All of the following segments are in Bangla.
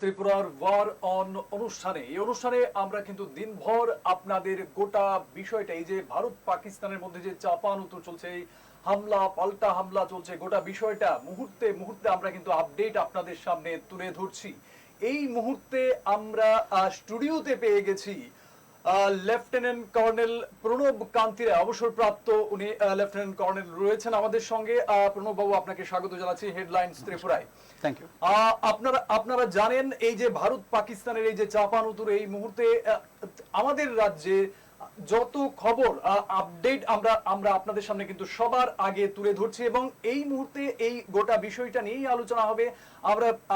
ত্রিপুরার ওয়ার অন অনুষ্ঠানে এই অনুষ্ঠানে আমরা কিন্তু দিনভর আপনাদের গোটা বিষয়টা এই যে ভারত পাকিস্তানের মধ্যে যে চাপানুতর চলছে, এই হামলা পাল্টা হামলা চলছে, গোটা বিষয়টা মুহূর্তে মুহূর্তে আমরা কিন্তু আপডেট আপনাদের সামনে তুলে ধরছি। এই মুহূর্তে আমরা স্টুডিওতে পেয়ে গেছি লেফটেন্যান্ট কর্নেল প্রণব কান্তি রায়, অবসরপ্রাপ্ত উনি লেফটেন্যান্ট কর্নেল রয়েছেন আমাদের সঙ্গে। প্রণব বাবু, আপনাকে স্বাগত জানাচ্ছি হেডলাইন্স ত্রিপুরায়। Thank you. আপনারা জানেন এই যে ভারত পাকিস্তানের এই যে চাপানুতর, এই মুহূর্তে আমাদের রাজ্যে যত খবর আপডেট আমরা আপনাদের সামনে কিন্তু সবার আগে তুলে ধরছি এবং এই মুহূর্তে এই গোটা বিষয়টা নিয়েই আলোচনা হবে।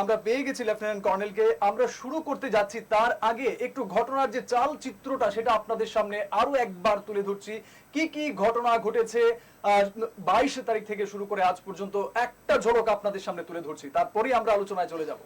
আমরা পেয়ে গেছি লেফটেন্যান্ট কর্নেলকে। আমরা শুরু করতে যাচ্ছি, তার আগে একটু ঘটনার যে চাল চিত্রটা সেটা আপনাদের সামনে আরো একবার তুলে ধরছি। কি কি ঘটনা ঘটেছে 22 তারিখ থেকে শুরু করে আজ পর্যন্ত একটা ঝলক আপনাদের সামনে তুলে ধরছি, তারপরেই আমরা আলোচনায় চলে যাব।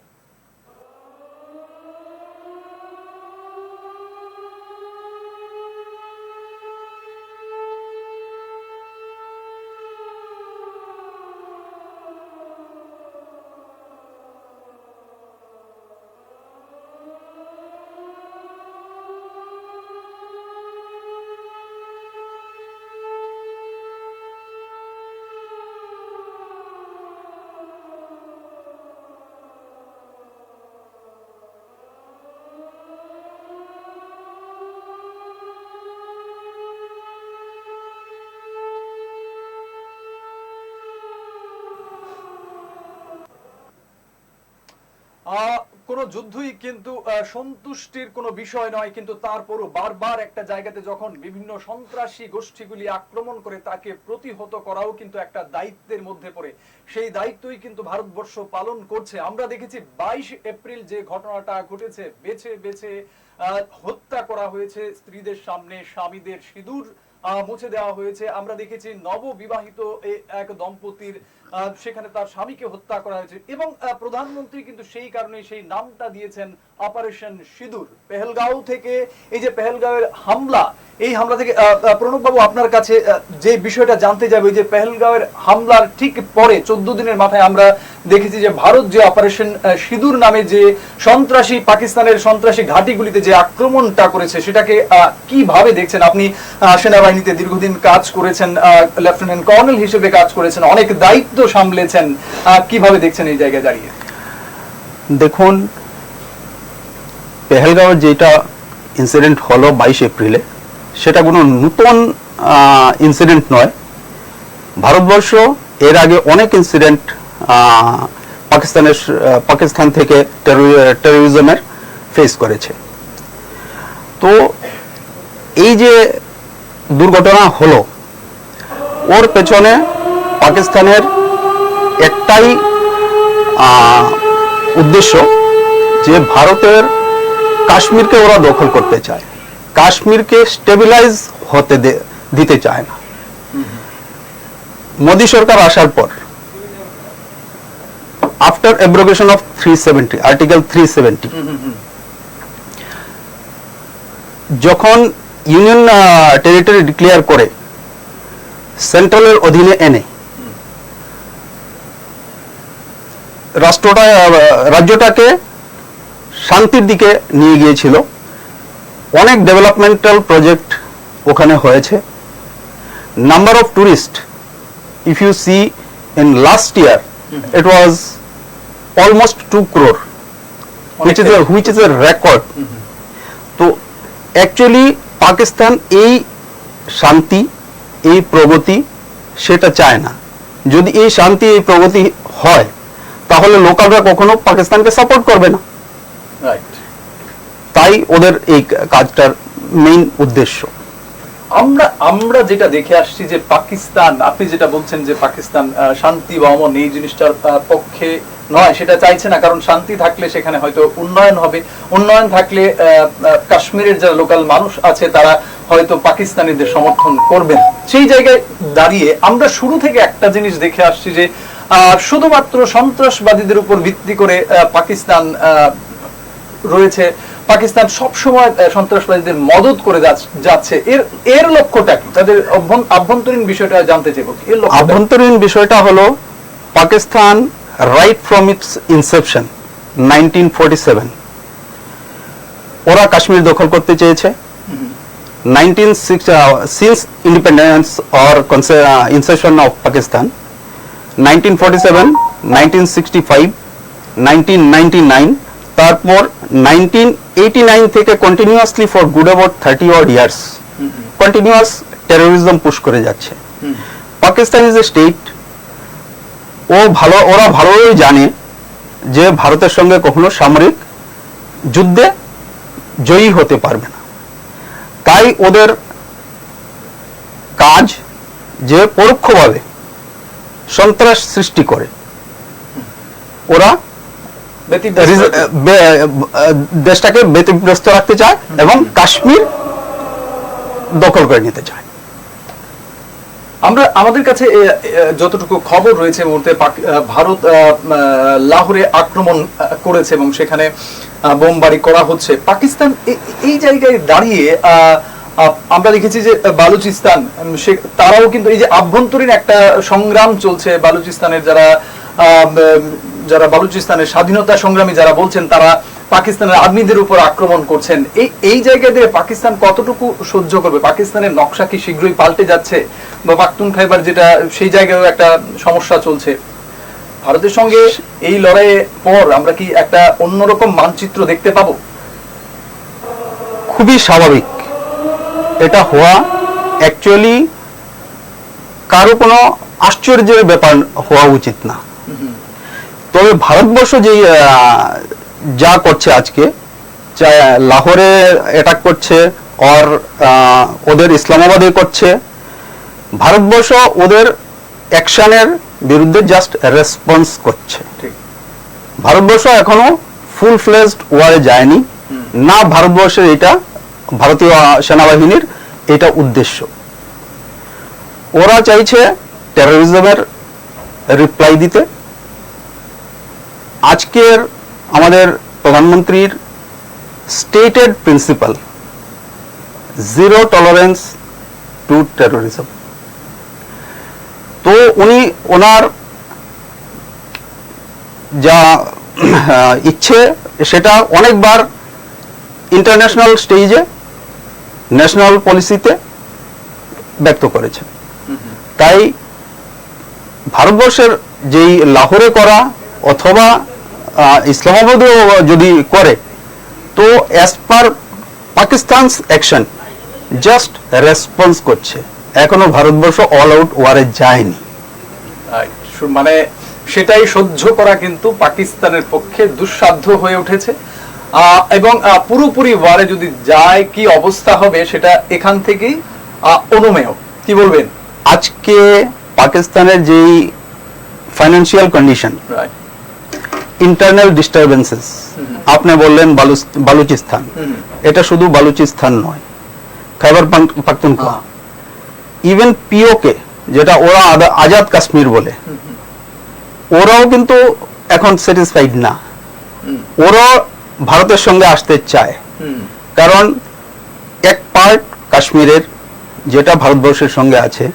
কোন যুদ্ধই কিন্তু সন্তুষ্টির কোনো বিষয় নয়, কিন্তু তারপরও বারবার একটা জায়গাতে যখন বিভিন্ন সন্ত্রাসী গোষ্ঠীগুলি আক্রমণ করে তাকে প্রতিহত করাও কিন্তু একটা দায়িত্বের মধ্যে পড়ে। সেই দায়িত্বই কিন্তু ভারতবর্ষ পালন করছে। আমরা দেখেছি 22 এপ্রিল যে ঘটনাটা ঘটেছে, বেছে বেছে হত্যা করা হয়েছে, স্ত্রীদের সামনে স্বামীদের সিঁদুর মুছে দেওয়া হয়েছে। আমরা দেখেছি নববিবাহিত এক দম্পতির সেখানে তার স্বামীকে হত্যা করা হয়েছে এবং প্রধানমন্ত্রী কিন্তু সেই কারণে সেই নামটা দিয়েছেন অপারেশন সিঁদুর। পেহেলগাঁও থেকে এই যে পেহেলগাঁওয়ের হামলা, এই হামলা থেকে প্রণব বাবু আপনার কাছে যে বিষয়টা জানতে যাবে, যে পেহেলগাঁওয়ের হামলার ঠিক পরে 14 দিনের মাথায় আমরা দেখেছি যে ভারত যে অপারেশন সিঁদুর নামে যে সন্ত্রাসী পাকিস্তানের সন্ত্রাসী ঘাঁটিগুলিতে যে আক্রমণটা করেছে, সেটাকে কিভাবে দেখছেন? আপনি সেনাবাহিনীতে দীর্ঘদিন কাজ করেছেন, লেফটেন্যান্ট কর্নেল হিসেবে কাজ করেছেন, অনেক দায়িত্ব সামলেছেন, কিভাবে দেখছেন এই জায়গায় দাঁড়িয়ে? দেখুন, পেহেলগাঁওয়ের যেটা ইনসিডেন্ট হলো 22 এপ্রিলে, সেটা কোনো নতুন ইনসিডেন্ট নয়। ভারতবর্ষ এর আগে অনেক ইনসিডেন্ট পাকিস্তান থেকে টেরোরিজমের ফেস করেছে। তো এই যে দুর্ঘটনা হলো, ওর পেছনে পাকিস্তানের একটাই উদ্দেশ্য, যে ভারতের কাশ্মীরকে ওরা দখল করতে চায়, কাশ্মীরকে স্টেবিলাইজ হতে দিতে চায় না। মোদী সরকার আসার পর, আফটার অ্যাব্রোগেশন অফ 370 আর্টিকেল 370, যখন ইউনিয়ন টেরিটরি ডিক্লেয়ার করে সেন্ট্রালের অধীনে এনে রাজ্যটাকে শান্তির দিকে নিয়ে গিয়েছিল, অনেক ডেভেলপমেন্টাল প্রজেক্ট ওখানে হয়েছে। Number of tourist, if you see in last year, it was almost 2 crore, which is a record. তো অ্যাকচুয়ালি পাকিস্তান এই শান্তি, এই প্রগতি সেটা চায় না। যদি এই শান্তি, এই প্রগতি হয়, তাহলে লোকালরা কখনো পাকিস্তানকে সাপোর্ট করবে না। তাই ওদের এই কাজটার মেইন উদ্দেশ্য। আমরা যেটা দেখে আসছি যে পাকিস্তান, আপনি যেটা বলছেন যে পাকিস্তান শান্তি বা অমন এই জিনিসটার পক্ষে নয়, সেটা চাইছে না। কারণ শান্তি থাকলে সেখানে হয়তো উন্নয়ন হবে, উন্নয়ন থাকলে কাশ্মীরের যারা লোকাল মানুষ আছে তারা হয়তো পাকিস্তানিদের সমর্থন করবেন। সেই জায়গায় দাঁড়িয়ে আমরা শুরু থেকে একটা জিনিস দেখে আসছি যে শুধুমাত্র সন্ত্রাসবাদীদের উপর ভিত্তি করে পাকিস্তান রয়েছে। পাকিস্তান সবসময় সন্ত্রাসবাদীদের মদত করে যাচ্ছে। এর লক্ষ্যটা কি? তাদের আভ্যন্তরীণ বিষয়টা জানতে চাইব। আভ্যন্তরীণ বিষয়টা হলো, Pakistan right from its Inception 1947 ওরা কাশ্মীর দখল করতে চেয়েছে। since independence or inception of Pakistan, 1947, 1965, 1999, তারপর 1989 থেকে continuously for good about 30 odd years continuous terrorism push করে যাচ্ছে। পাকিস্তান ইজ এ স্টেট, ওরা ভালোই জানে যে ভারতের সঙ্গে কখনো সামরিক যুদ্ধে জয়ী হতে পারবে না। তাই ওদের কাজ যে পরোক্ষভাবে সন্ত্রাস সৃষ্টি করে, ওরা দেশটাকে ব্যতিব্যস্ত রাখতে চায় এবং কাশ্মীর দখল করে নিতে চায়। আমরা আমাদের কাছে যতটুকু খবর রয়েছে মুহূর্তে ভারত লাহোরে আক্রমণ করেছে এবং সেখানে বোমবারি করা হচ্ছে। পাকিস্তান এই জায়গায় দাঁড়িয়ে আমরা দেখেছি যে বালুচিস্তান তারাও কিন্তু এই যে আভ্যন্তরীণ একটা সংগ্রাম চলছে, বালুচিস্তানের যারা বালুচিস্তানের স্বাধীনতা সংগ্রামী যারা বলছেন তারা পাকিস্তানের আর্মিদের উপর আক্রমণ করছেন। এই জায়গায় দিয়ে পাকিস্তান কতটুকু সহ্য করবে? পাকিস্তানের নকশা কি শীঘ্রই পাল্টে যাচ্ছে, বা পাখতুন খাইবার যেটা সেই জায়গায়ও একটা সমস্যা চলছে? ভারতের সঙ্গে এই লড়াইয়ের পর আমরা কি একটা অন্যরকম মানচিত্র দেখতে পাবো? খুবই স্বাভাবিক এটা হওয়া, অ্যাকচুয়ালি কারো কোনো আশ্চর্যের ব্যাপার হওয়া উচিত না। তবে ভারতবর্ষ যে যা করছে আজকে, লাহোরে অ্যাটাক করছে আর ওদের ইসলামাবাদে করছে, ভারতবর্ষ ওদের অ্যাকশনের বিরুদ্ধে জাস্ট রেসপন্স করছে। ভারতবর্ষ এখনো ফুল ফ্লেজড ওয়ারে যায়নি না। ভারতবর্ষের এটা ভারতীয় সেনাবাহিনীর এটা উদ্দেশ্য। ওরা চাইছে টেরোরিজমের রিপ্লাই দিতে। আজকের আমাদের প্রধানমন্ত্রীর stated principal zero tolerance two terrorism. তো উনি ওনার যা ইচ্ছে সেটা অনেকবার ইন্টারন্যাশনাল স্টেজে, ন্যাশনাল পলিসিতে ব্যক্ত করেছেন। তাই ভারতবর্ষের যেই লাহোরে করা অথবা ইসলামাবাদেও যদি করে, তো as per Pakistan's action just response করছে। এখনো ভারতবর্ষ অল আউট ওয়ারে যায়নি। মানে সেটাই সহ্য করা কিন্তু পাকিস্তানের পক্ষে দুঃসাধ্য হয়ে উঠেছে। এবং পুরোপুরি ওয়ারে যদি যায় কি অবস্থা হবে সেটা এখান থেকেই অনুমেয়। কি বলবেন? আজকে পাকিস্তানের যেই ফাইন্যান্সিয়াল কন্ডিশন, ইন্টারনাল ডিস্টারবেন্সেস, আপনি বললেন বালুচিস্তান, এটা শুধু বালুচিস্তান নয়, খাইবার পাখতুনখোয়া, ইভেন পিওকে যেটা ওরা আজাদ কাশ্মীর বলে, ওরাও কিন্তু এখন স্যাটিসফাইড না। ওরাও ভারতের সঙ্গে আসতে চায়, কারণ এক পার্ট কাশ্মীরের যেটা ভারতবর্ষের সঙ্গে আছে,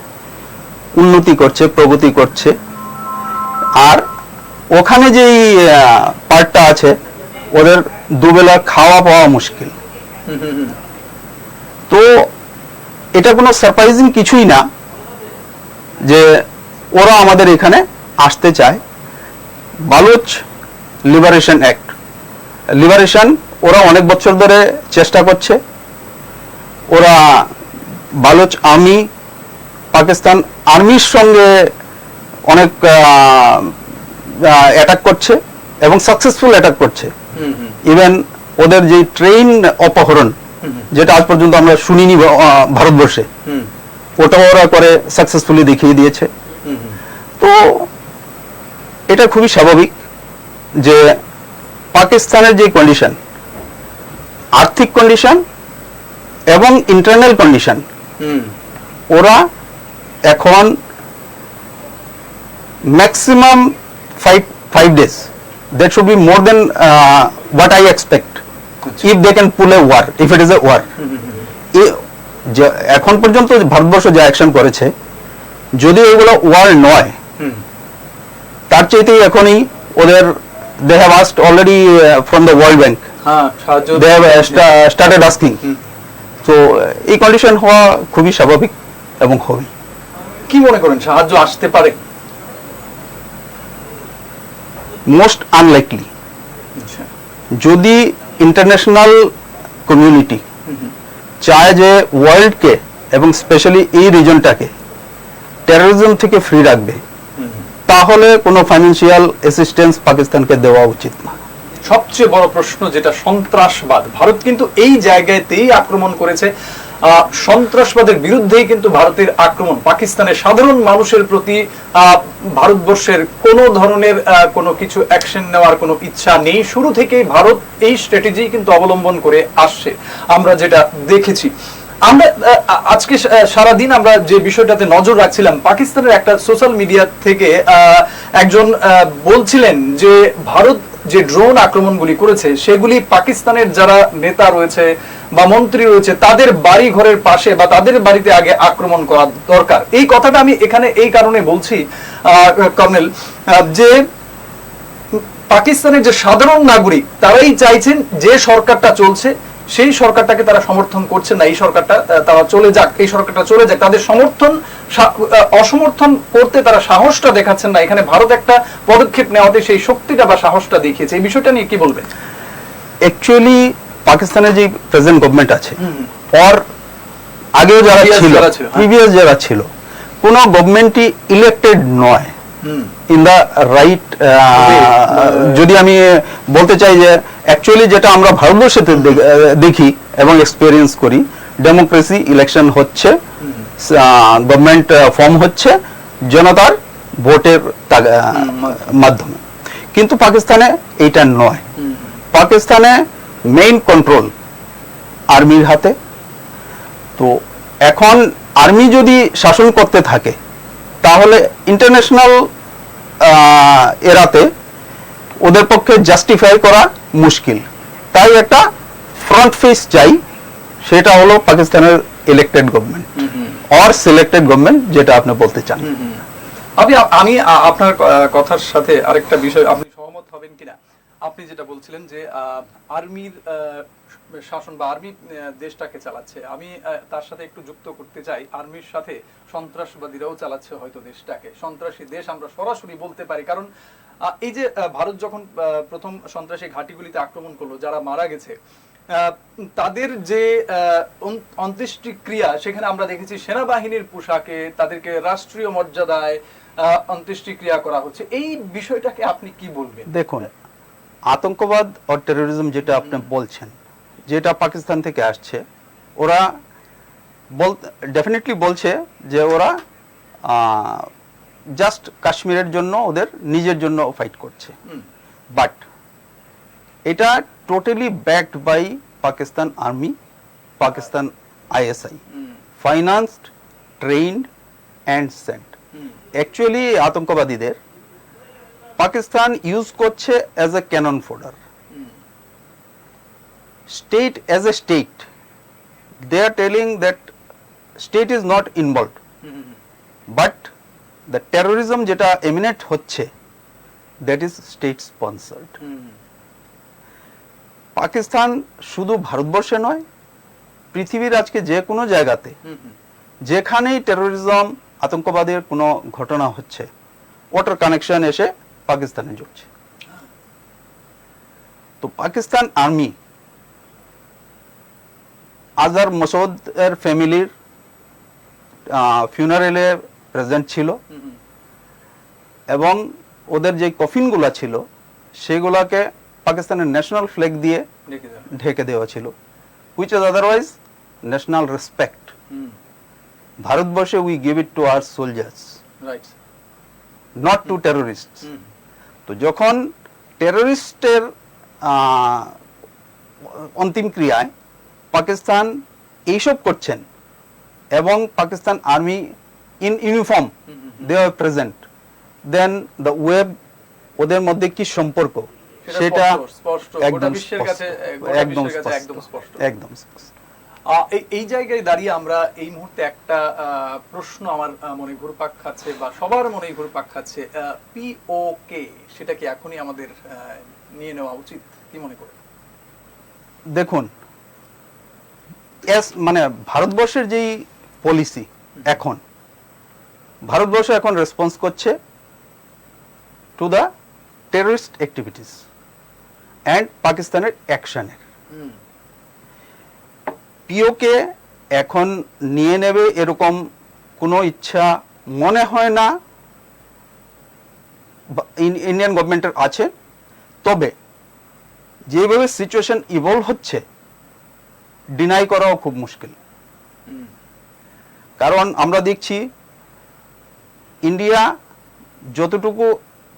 উন্নতি করছে, প্রগতি করছে, আর ওখানে যেই পার্টটা আছে ওদের দুবেলা খাওয়া পাওয়া মুশকিল। তো এটা কোনো সারপ্রাইজিং কিছুই না যে ওরা আমাদের এখানে আসতে চায়। বালুচ লিবারেশন অ্যাক্ট, লিবারেশন ওরা অনেক বছর ধরে চেষ্টা করছে। ওরা বালুচ আর্মি, পাকিস্তান আর্মির সঙ্গে অনেক অ্যাটাক করছে এবং সাকসেসফুল অ্যাটাক করছে। ইভেন ওদের যে ট্রেন অপহরণ, যেটা আজ পর্যন্ত আমরা শুনিনি ভারতবর্ষে, ওটাও ওরা করে সাকসেসফুলি দেখিয়ে দিয়েছে। তো এটা খুবই স্বাভাবিক যে পাকিস্তানের যে কন্ডিশন, আর্থিক কন্ডিশন এবং ইন্টারনাল কন্ডিশন, ওরা এখন maximum 5 days, that should be more than what I expect, if they can pull a war, if it is a war. এখন পর্যন্ত ভারতবর্ষ যা অ্যাকশন করেছে, যদি এগুলো ওয়ার নয়, তার চাইতেই এখনই ওদের they have asked already from the World Bank. হ্যাঁ, সাহায্য They have started asking. So এই কন্ডিশন হওয়া খুবই স্বাভাবিক এবং হবে। কি মনে করেন সাহায্য আসতে পারে? Most unlikely. যদি ইন্টারন্যাশনাল কমিউনিটি চায় যে ওয়ার্ল্ডকে এবং স্পেশালি এই রিজনটাকে টেরোরিজম থেকে ফ্রি রাখবে, তাহলে কোনো ফাইন্যান্সিয়াল অ্যাসিস্ট্যান্স পাকিস্তানকে দেওয়া উচিত না। সবচেয়ে বড় প্রশ্ন যেটা সন্ত্রাসবাদ, ভারত কিন্তু এই জায়গাতেই আক্রমণ করেছে। সন্ত্রাসবাদের বিরুদ্ধেই কিন্তু ভারতের আক্রমণ। পাকিস্তানের সাধারণ মানুষের প্রতি ভারতবর্ষের কোনো ধরনের কোনো কিছু অ্যাকশন নেওয়ার কোনো ইচ্ছা নেই। শুরু থেকেই ভারত এই স্ট্র্যাটেজি কিন্তু অবলম্বন করে আসছে, আমরা যেটা দেখেছি। আমরা আজকে সারাদিন আমরা যে বিষয়টাতে নজর রাখছিলাম, পাকিস্তানের একটা সোশ্যাল মিডিয়া থেকে একজন বলছিলেন যে ভারত যে ড্রোন আক্রমণগুলি করেছে সেগুলি পাকিস্তানের যারা নেতা রয়েছে বা মন্ত্রী রয়েছে তাদের বাড়ি ঘরের পাশে বা তাদের বাড়িতে আগে আক্রমণ করা দরকার। এই কথাটা আমি এখানে এই কারণে বলছি কর্নেল, যে পাকিস্তানের যে সাধারণ নাগরিক তারাই চাইছেন যে সরকারটা চলছে সেই সরকারটাকে তারা সমর্থন করছেন না, এই সরকারটা তারা চলে যাক, এই সরকারটা চলে যাক। তাদের অসমর্থন করতে তারা সাহসটা দেখাচ্ছেন না। এখানে ভারত একটা পদক্ষেপ নেওয়াতে সেই শক্তিটা বা সাহসটা দেখিয়েছে। এই বিষয়টা নিয়ে কি বলবেন? অ্যাকচুয়ালি পাকিস্তানের যে প্রেজেন্ট গভর্নমেন্ট আছে, আর আগেও যারা ছিল, প্রিভিয়াস যারা ছিল, কোনো গভর্নমেন্টই ইলেক্টেড নয় ইন দা রাইট। যদি আমি বলতে চাই যে অ্যাকচুয়ালি যেটা আমরা ভারতবর্ষেতে দেখি এবং এক্সপেরিয়েন্স করি, ডেমোক্রেসি, ইলেকশন হচ্ছে, গভর্নমেন্ট ফর্ম হচ্ছে জনতার ভোটের মাধ্যমে। কিন্তু পাকিস্তানে এইটা নয়। পাকিস্তানে মেইন কন্ট্রোল আর্মির হাতে। তো এখন আর্মি যদি শাসন করতে থাকে তাহলে ইন্টারন্যাশনাল এরাতে ওদের পক্ষে জাস্টিফাই করা মুশকিল। তাই একটা ফ্রন্ট ফেস চাই, সেটা হলো পাকিস্তানের elected government or selected government, যেটা আপনি বলতে চান। আমি আপনার কথার সাথে আরেকটা বিষয়, আপনি সহমত হবেন কিনা, আপনি যেটা বলছিলেন যে আর্মির শাসন বা আর্মি দেশটাকে চালাচ্ছে, আমি তার সাথে একটু যুক্ত করতে চাই, আর্মির সাথে সন্ত্রাসবাদীরাও চালাচ্ছে হয়তো দেশটাকে। সন্ত্রাসী দেশ আমরা সরাসরি বলতে পারি, কারণ এই যে ভারত যখন প্রথম সন্ত্রাসী ঘাঁটিগুলিতে আক্রমণ করলো, যারা মারা গেছে তাদের যে অন্ত্যেষ্টিক্রিয়া, সেখানে আমরা দেখেছি সেনাবাহিনীর পোশাকে তাদেরকে রাষ্ট্রীয় মর্যাদায় অন্ত্যেষ্টিক্রিয়া করা হচ্ছে। এই বিষয়টাকে আপনি কি বলবেন? দেখুন, আতঙ্কবাদ ও টেরোরিজম যেটা আপনি বলছেন, যেটা পাকিস্তান থেকে আসছে, ওরা ডেফিনেটলি বলছে যে ওরা জাস্ট কাশ্মীরের জন্য, ওদের নিজের জন্য ফাইট করছে। বাট এটা totally backed by Pakistan army, Pakistan ISI, financed, trained and sent. Actually আতঙ্কবাদীদের পাকিস্তান ইউজ করছে as a cannon fodder. State as a state, they are telling that state is not involved, but the terrorism যেটা emanate হচ্ছে, that is state sponsored. Pakistan শুধু ভারতবর্ষে নয়, পৃথিবীর আজকে যে কোনো জায়গাতে যেখানেই টেরোরিজম, আতঙ্কবাদের কোনো ঘটনা হচ্ছে, ওটার কানেকশন এসে পাকিস্তানে জুড়ছে। তো পাকিস্তান আর্মি আজহার মাসুদের ফ্যামিলির ফিউনারেলে প্রেজেন্ট ছিল এবং ওদের যে কফিনগুলো ছিল সেগুলোকে পাকিস্তানের ন্যাশনাল ফ্ল্যাগ দিয়ে ঢেকে দেওয়া ছিল, which is otherwise national respect. ভারতবর্ষে we give it to our soldiers, not to terrorists. তো যখন টেরোরিস্টের অন্তিম ক্রিয়ায় পাকিস্তান এইসব করছেন এবং Pakistan army in uniform they are present, then the web, ওদের মধ্যে কি সম্পর্ক সেটা একদম স্পষ্ট। এই জায়গায় দাঁড়িয়ে আমরা এই মুহূর্তে একটা প্রশ্ন আমার মনে ঘুরপাক খাচ্ছে বা সবার মনে ঘুরপাক খাচ্ছে, পিওকে সেটা কি এখনই আমাদের নিয়ে নেওয়া উচিত, কি মনে করে? দেখুন, মানে ভারতবর্ষের যেই পলিসি এখন, ভারতবর্ষ এখন রেসপন্স করছে to the terrorist activities and পাকিস্তানের অ্যাকশনের। পিওকে এখন নিয়ে নেবে এরকম কোনো ইচ্ছা মনে হয় না ইন্ডিয়ান গভর্নমেন্টের আছে। তবে যেভাবে সিচুয়েশন ইভলভ হচ্ছে, ডিনাই করাও খুব মুশকিল। কারণ আমরা দেখছি ইন্ডিয়া যতটুকু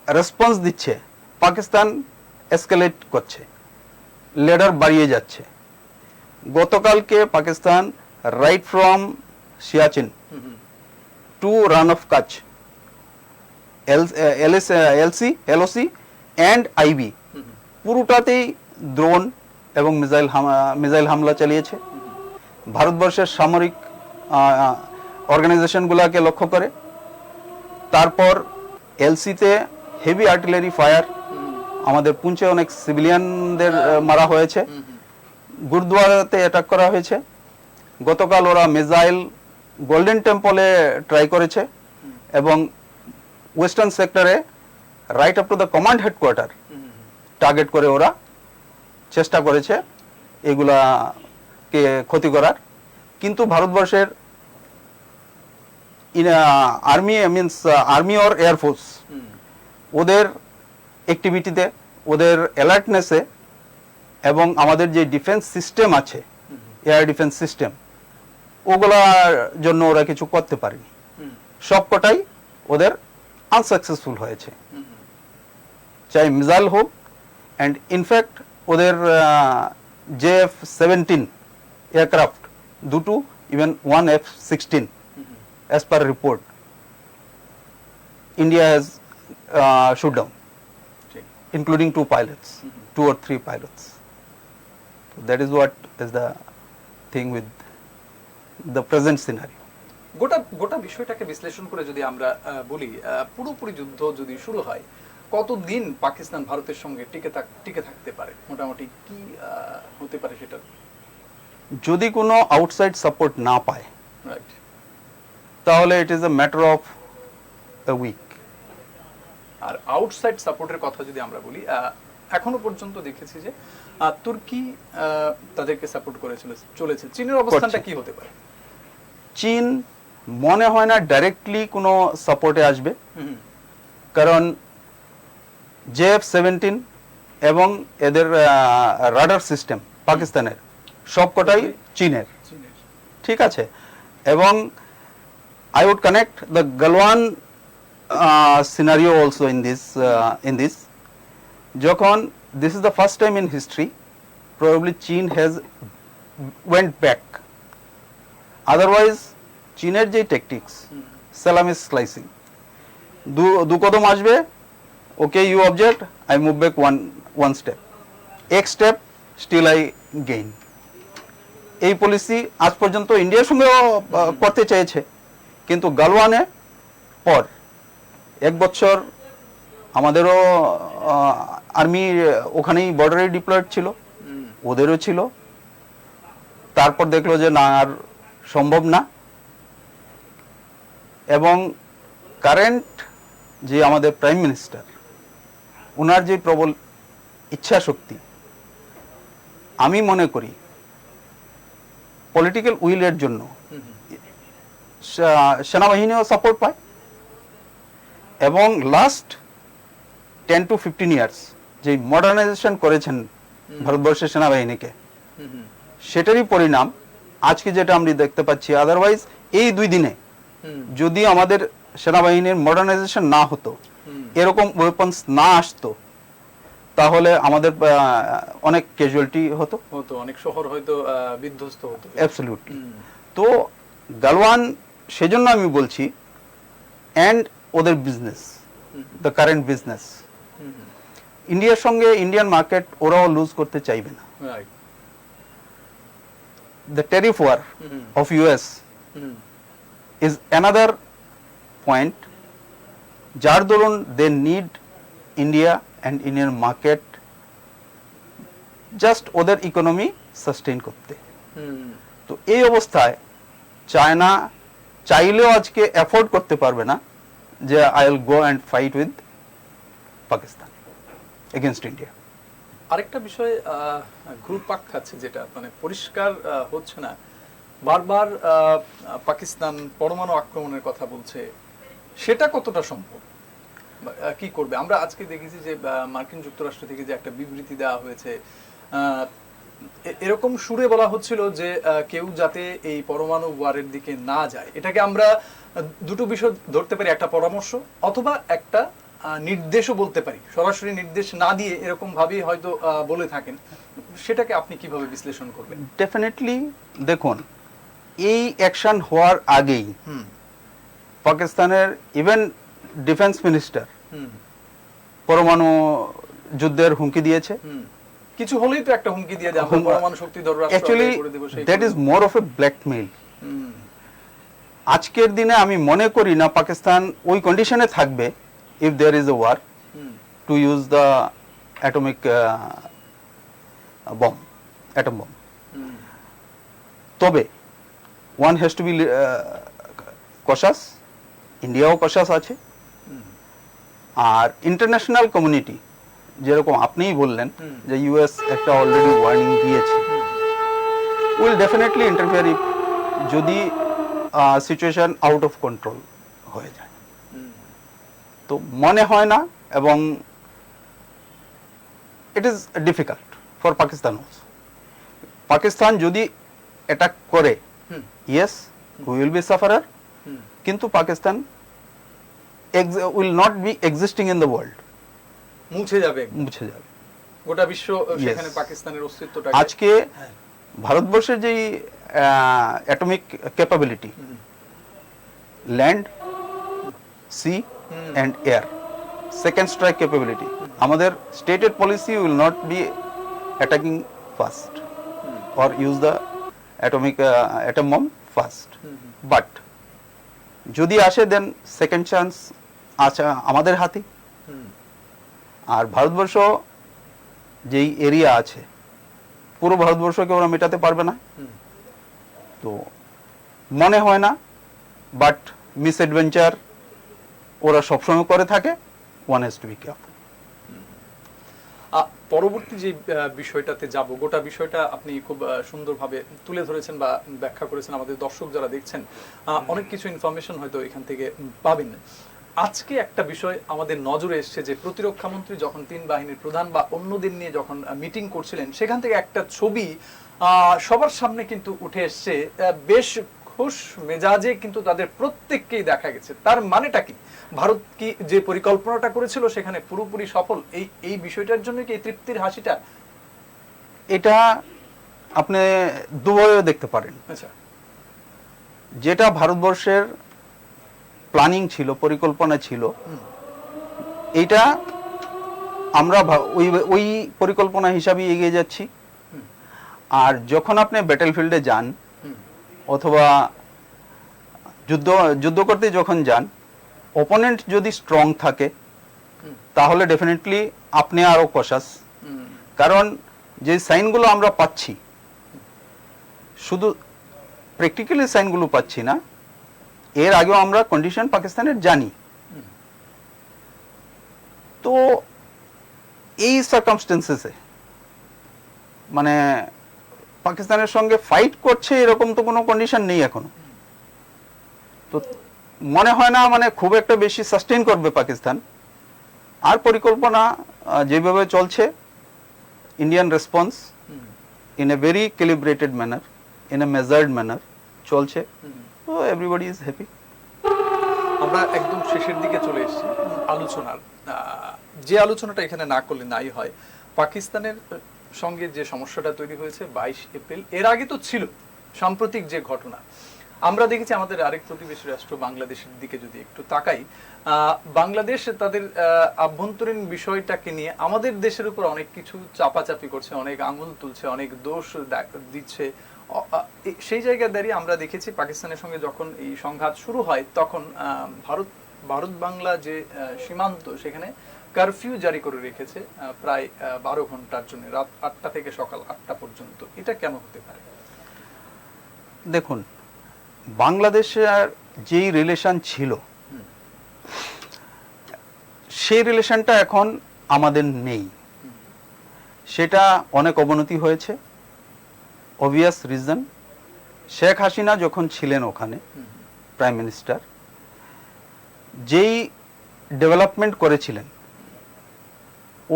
রেসপন্স দিচ্ছে, পাকিস্তান এসকেলেট করছে, লেডার বাড়িয়ে যাচ্ছে। গতকালকে Pakistan right from Siachen to run of কাচ, এলওসি অ্যান্ড আইবি পুরোটাতেই ড্রোন এবং মিসাইল হামলা চালিয়েছে। ভারতবর্ষের সামরিক অর্গানাইজেশনগুলোকে লক্ষ্য করে। তারপর এলসিতে হেভি আর্টিলারি ফায়ার, আমাদের পুঞ্চে অনেক সিভিলিয়ানদের মারা হয়েছে। গুরুদ্বারাতে অ্যাটাক করা হয়েছে। গতকাল ওরা মিসাইল গোল্ডেন টেম্পলে ট্রাই করেছে এবং ওয়েস্টার্ন সেক্টরে right up to the command headquarter target করে ওরা চেষ্টা করেছে এগুলাকে ক্ষতি করার। কিন্তু ভারতবর্ষের আর্মি অর এয়ারফোর্স ওদের অ্যাক্টিভিটিতে, ওদের অ্যালার্টনেসে এবং আমাদের যে ডিফেন্স সিস্টেম আছে, এয়ার ডিফেন্স সিস্টেম, ওগুলার জন্য ওরা কিছু করতে পারেনি। সবকটাই ওদের আনসাকসেসফুল হয়েছে, চাই মিসাইল হোক। অ্যান্ড ইনফ্যাক্ট ওদের JF-17 এয়ারক্রাফট দুটো, even one F-16, as per report, India has shoot down, including 2 pilots, 2 or 3 pilots. So that is what is the thing with the present scenario. গোটা বিষয়টাকে বিশ্লেষণ করে যদি আমরা বলি, পুরোপুরি যুদ্ধ যদি শুরু হয়, কতদিন পাকিস্তান ভারতের সঙ্গে টিকে থাকতে পারে? মোটামুটি কি হতে পারে সেটা? যদি কোনো আউটসাইড সাপোর্ট না পায়, রাইট, তাহলে it is a matter of a week. আর আউটসাইড সাপোর্টের কথা যদি আমরা বলি, এখনো পর্যন্ত দেখেছি যে তুর্কি তাদেরকে সাপোর্ট করে চলেছে। চীনের অবস্থানটা কি হতে পারে? চীন মনে হয় না ডাইরেক্টলি কোনো সাপোর্টে আসবে, কারণ JF-17 এবং এদের রাডার সিস্টেম পাকিস্তানের সবকটাই চীনের, ঠিক আছে। এবং I would connect the Galwan scenario also in this. যখন this is the first time in history, probably China has went back. Otherwise, চীনের যে টেকটিক্স, salami slicing, দু কদম আসবে, okay, you object, I move back one step, এক step, still I gain. এই পলিসি আজ পর্যন্ত ইন্ডিয়ার সঙ্গেও করতে চেয়েছে, কিন্তু গালওয়ানে পর 1 বছর আমাদেরও আর্মি ওখানেই বর্ডারে ডিপ্লয়েড ছিল, ওদেরও ছিল। তারপর দেখলো যে না, আর সম্ভব না। এবং কারেন্ট যে আমাদের প্রাইম মিনিস্টার, ওনার যে প্রবল ইচ্ছা শক্তি, আমি মনে করি পলিটিক্যাল উইলের জন্য সেনাবাহিনীও সাপোর্ট পায়। এবং লাস্ট 10 to 15 ইয়ার্স যে মডার্নাইজেশন করেছেন ভারতবর্ষের সেনাবাহিনীকে, সেটারই পরিণাম আজকে যেটা আমরা দেখতে পাচ্ছি। আদারওয়াইজ এই 2 দিনে যদি আমাদের সেনাবাহিনীর মডার্নাইজেশন না হতো, এরকম ওয়েপন্স না আসতো, তাহলে আমাদের অনেক ক্যাজুয়ালিটি হতো, অনেক শহর হয়তো বিধ্বস্ত হতো। অ্যাবসলিউটলি। তো গালওয়ান, সেজন্য আমি বলছি, অ্যান্ড ওদের বিজনেস, দ্য কারেন্ট বিজনেস, ইন্ডিয়ার সঙ্গে ইন্ডিয়ান মার্কেট ওরাও লুজ করতে চাইবে না। the tariff war of US is another point. যার দরুন they need India and Indian market just ওদের ইকোনমি সাস্টেইন করতে। তো এই অবস্থায় চায়না চাইলেও আজকে অ্যাফোর্ড করতে পারবে না যে I will go and fight with Pakistan against India. আরেকটা বিষয় ঘুরপাক খাচ্ছে, যেটা মানে পরিষ্কার হচ্ছে না, বারবার পাকিস্তান পরমাণু আক্রমণের কথা বলছে, সেটা কতটা সম্ভব? কি করবে? আমরা আজকে দেখেছি যে মার্কিন যুক্তরাষ্ট্র থেকে যে একটা বিবৃতি দেওয়া হয়েছে, এরকম সুরে বলা হচ্ছিল যে কেউ যাতে এই পরমাণু ওয়ারের দিকে না যায়। এটাকে আমরা দুটো বিষয় ধরতে পারি, একটা পরামর্শ অথবা একটা নির্দেশও বলতে পারি। সরাসরি নির্দেশ না দিয়ে এরকম ভাবেই হয়তো বলে থাকেন, সেটাকে আপনি কিভাবে বিশ্লেষণ করবেন? ডেফিনেটলি দেখুন, এই অ্যাকশন হওয়ার আগেই পাকিস্তানের ইভেন ডিফেন্স মিনিস্টার পরমাণু যুদ্ধের হুমকি দিয়েছে। কিছু হলেই তো একটা হুমকি দিয়ে যে আমরা পরমাণু শক্তিধর রাষ্ট্র করে দেব, সেই that is more of A blackmail. আজকের দিনে আমি মনে করি না পাকিস্তান ওই কন্ডিশনে থাকবে if there is a war to use the atomic bomb, atom bomb. তবে one has to be cautious, ইন্ডিয়াও cautious আছে। আর ইন্টারন্যাশনাল কমিউনিটি যেরকম আপনিই বললেন যে ইউএস একটা অলরেডি ওয়ার্নিং দিয়েছে, উইল ডেফিনেটলি ইন্টারফেয়ার ইফ যদি সিচুয়েশন আউট অফ কন্ট্রোল হয়ে যায়। তো মনে হয় না, এবং it is difficult for Pakistan also. Pakistan যদি অ্যাটাক করে, yes we will be sufferer, কিন্তু Pakistan will not be existing in the world, মুছে যাবে গোটা বিশ্ব সেখানে পাকিস্তানের অস্তিত্বটা। আজকে ভারতবর্ষের যে atomic capability, land, sea and air, second strike capability, আমাদের stated policy will not be attacking first or use the atom bomb first, but যদি আসে দেন সেকেন্ড চান্স আছে আমাদের হাতে। আর ভারতবর্ষ যেই এরিয়া আছে, পুরো ভারতবর্ষকে ওরা মেটাতে পারবে না। তো মনে হয় না, বাট মিস অ্যাডভেঞ্চার ওরা সবসময় করে থাকে। One has to be careful. পরবর্তী যে বিষয়টাতে যাব, গোটা বিষয়টা আপনি খুব সুন্দরভাবে তুলে ধরেছেন বা ব্যাখ্যা করেছেন, আমাদের দর্শক যারা দেখছেন অনেক কিছু ইনফরমেশন হয়তো এখান থেকে পাবেন। আজকে একটা বিষয় আমাদের নজরে এসছে যে প্রতিরক্ষা মন্ত্রী যখন তিন বাহিনীর প্রধান বা অন্যদের নিয়ে যখন মিটিং করছিলেন, সেখান থেকে একটা ছবি সবার সামনে কিন্তু উঠে এসছে, বেশ খুশ মেজাজে কিন্তু তাদের প্রত্যেককেই দেখা গেছে। তার মানেটা কি? ভারত কি যে পরিকল্পনাটা করেছিল সেখানে পুরোপুরি সফল? এই বিষয়টার জন্য কি এই তৃপ্তির হাসিটা? এটা আপনি দুভাবে দেখতে পারেন। আচ্ছা, যেটা ভারতবর্ষের প্ল্যানিং ছিল, পরিকল্পনা ছিল, এইটা আমরা ওই পরিকল্পনা হিসাবে এগিয়ে যাচ্ছি। আর যখন আপনি ব্যাটেলফিল্ডে যান অথবা যুদ্ধ করতে যখন যান, অপোনেন্ট যদি স্ট্রং থাকে তাহলে ডেফিনেটলি আপনি আরো কশাস। কারণ যে সাইনগুলো আমরা পাচ্ছি, শুধু প্র্যাকটিক্যালি সাইনগুলো পাচ্ছি না, এর আগেও আমরা কন্ডিশন পাকিস্তানের জানি। তো এই সার্কামস্টেন্সেসে মানে পাকিস্তানের সঙ্গে ফাইট করছে এরকম তো কোনো কন্ডিশন নেই এখনো। তো মনে হয় না মানে খুব একটা বেশি সাস্টেইন করবে পাকিস্তান। আর পরিকল্পনা যেভাবে চলছে, Indian response in a very calibrated manner, in a measured manner চলছে। তো এভরিবডি ইজ হ্যাপি। আমরা একদম শেষের দিকে চলে এসেছি আলোচনার। যে আলোচনাটা এখানে না করলে নাই হয়, পাকিস্তানের সঙ্গে যে সমস্যাটা তৈরি হয়েছে 22 এপ্রিল, এর আগে তো ছিল সাম্প্রতিক যে ঘটনা। আমরা দেখেছি আমাদের আরেক প্রতিবেশী রাষ্ট্র বাংলাদেশের দিকে যদি একটু তাকাই, বাংলাদেশ তাদের আভ্যন্তরীণ বিষয়টাকে নিয়ে আমাদের দেশের উপর অনেক কিছু চাপাচাপি করছে, অনেক আঙুল তুলছে, অনেক দোষ দিচ্ছে, সেই জায়গায় দাঁড়িয়ে আমরা দেখেছি পাকিস্তানের সঙ্গে যখন এই সংঘাত শুরু হয় তখন ভারত বাংলা যে সীমান্ত সেখানে কারফিউ জারি করে রেখেছে প্রায় 12 ঘন্টার জন্য, রাত 8টা থেকে সকাল 8টা পর্যন্ত। এটা কেন হতে পারে? দেখুন, বাংলাদেশের যেই রিলেশন ছিল সেই রিলেশনটা এখন আমাদের নেই। সেটা অনেক অবনতি হয়েছে। অবভিয়াস রিজন, শেখ হাসিনা যখন ছিলেন ওখানে প্রাইম মিনিস্টার, যেই ডেভেলপমেন্ট করেছিলেন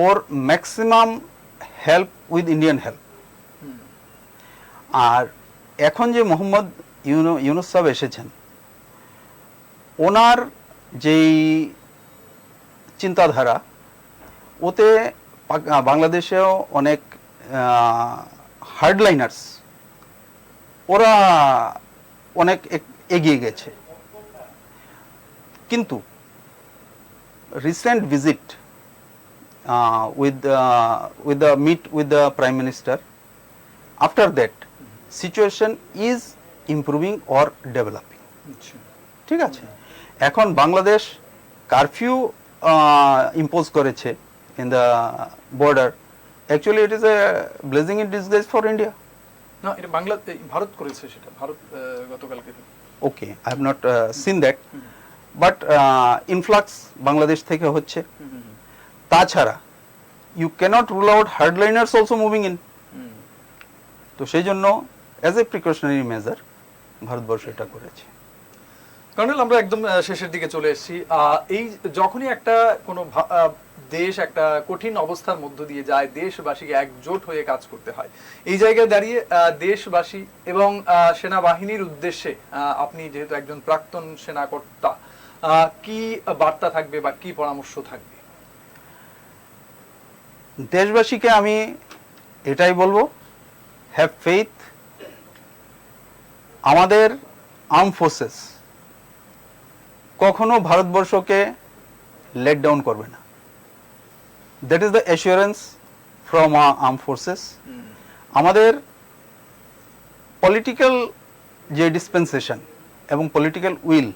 ওর maximum help with Indian help. আর এখন যে মোহাম্মদ ইউনূস সাহেব এসেছেন, ওনার যেই চিন্তাধারা, ওতে বাংলাদেশেও অনেক হার্ডলাইনার্স ওরা অনেক এগিয়ে গেছে। কিন্তু recent visit with the Prime Minister, after that situation is improving or developing. ঠিক আছে, এখন বাংলাদেশ কারফিউ ইম্পোজ করেছে in the border. Actually it is a blessing in disguise for India. না, এটা ভারত করেছে, সেটা ভারত গতকালকে। Okay, I have not seen that, but influx Bangladesh থেকে হচ্ছে। তাছাড়া you can't rule out hardliners also moving in. তো সেই জন্য as a precautionary measure Bharatvarsha এটা করেছে। কর্নেল, আমরা একদম শেষের দিকে চলে এসেছি। এই যখনই একটা কোনো দেশ একটা কঠিন অবস্থার মধ্য দিয়ে যায়, দেশবাসীকে একজোট হয়ে কাজ করতে হয়। এই জায়গায় দাঁড়িয়ে দেশবাসী এবং সেনাবাহিনীর উদ্দেশ্যে আপনি যেহেতু একজন প্রাক্তন সেনাকর্তা, কি বার্তা থাকবে বা কি পরামর্শ থাকবে? দেশবাসীকে আমি এটাই বলবো, হ্যাভ ফেইথ। আমাদের আর্ম ফোর্সেস কখনো ভারতবর্ষকে লেট ডাউন করবে না। That is the assurance from arm forces. আমাদের পলিটিক্যাল যে ডিসপেন্সেশন এবং পলিটিক্যাল উইল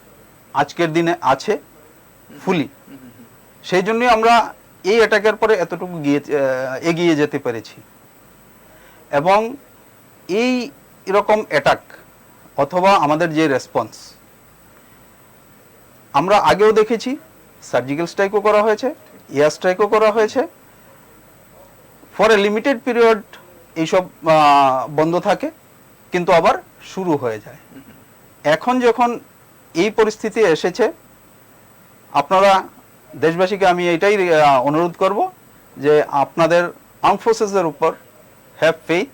আজকের দিনে আছে ফুলি। সেই জন্যই আমরা এই অ্যাটাকের পরে এতটুকু এগিয়ে যেতে পেরেছি। এবং এই এরকম অ্যাটাক অথবা আমাদের যে রেসপন্স আমরা আগেও দেখেছি, সার্জিক্যাল স্ট্রাইকও করা হয়েছে, এয়ার স্ট্রাইকও করা হয়েছে। ফর এ লিমিটেড পিরিয়ড এইসব বন্ধ থাকে, কিন্তু আবার শুরু হয়ে যায়। এখন যখন এই পরিস্থিতি এসেছে, আপনারা দেশবাসীকে আমি এটাই অনুরোধ করব যে আপনাদের আর্ম ফোর্সেসের উপর have faith,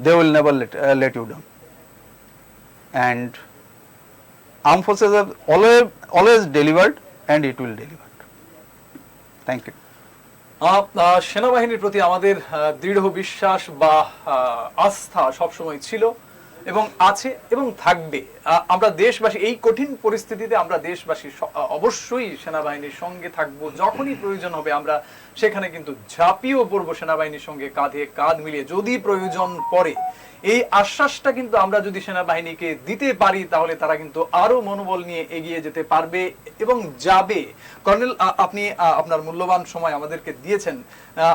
they will never let you down, and arm forces have always delivered and it will deliver. Thank you. সেনাবাহিনীর প্রতি আমাদের দৃঢ় বিশ্বাস বা আস্থা সবসময় ছিল এবং আছে এবং থাকবে। আমরা দেশবাসী এই কঠিন পরিস্থিতিতে আমরা দেশবাসী অবশ্যই সেনাবাহিনীর সঙ্গে থাকবো। যখনই প্রয়োজন হবে আমরা সেখানে কিন্তু ঝাঁপিয়েও পড়বো সেনাবাহিনীর সঙ্গে কাঁধে কাঁধ মিলিয়ে। যদি প্রয়োজন পড়ে, এই আশ্বাসটা কিন্তু আমরা যদি সেনাবাহিনীকে দিতে পারি, তাহলে তারা কিন্তু আরো মনোবল নিয়ে এগিয়ে যেতে পারবে এবং যাবে। কর্নেল, আপনি আপনার মূল্যবান সময় আমাদেরকে দিয়েছেন।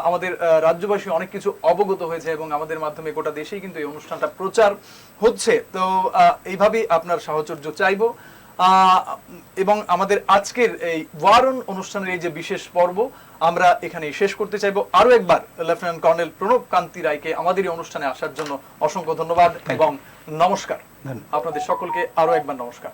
আমাদের রাজ্যবাসী অনেক কিছু অবগত হয়েছে এবং আমাদের মাধ্যমে গোটা দেশেই কিন্তু এই অনুষ্ঠানটা প্রচার হচ্ছে। তো এইভাবেই আপনার সাহচর্য চাইবো। এবং আমাদের আজকের এই ওয়ারন অনুষ্ঠানের এই যে বিশেষ পর্ব আমরা এখানে শেষ করতে চাইবো। আরো একবার লেফটেন্যান্ট কর্নেল প্রণব কান্তি রায়কে আমাদের এই অনুষ্ঠানে আসার জন্য অসংখ্য ধন্যবাদ এবং নমস্কার। আপনাদের সকলকে আরো একবার নমস্কার।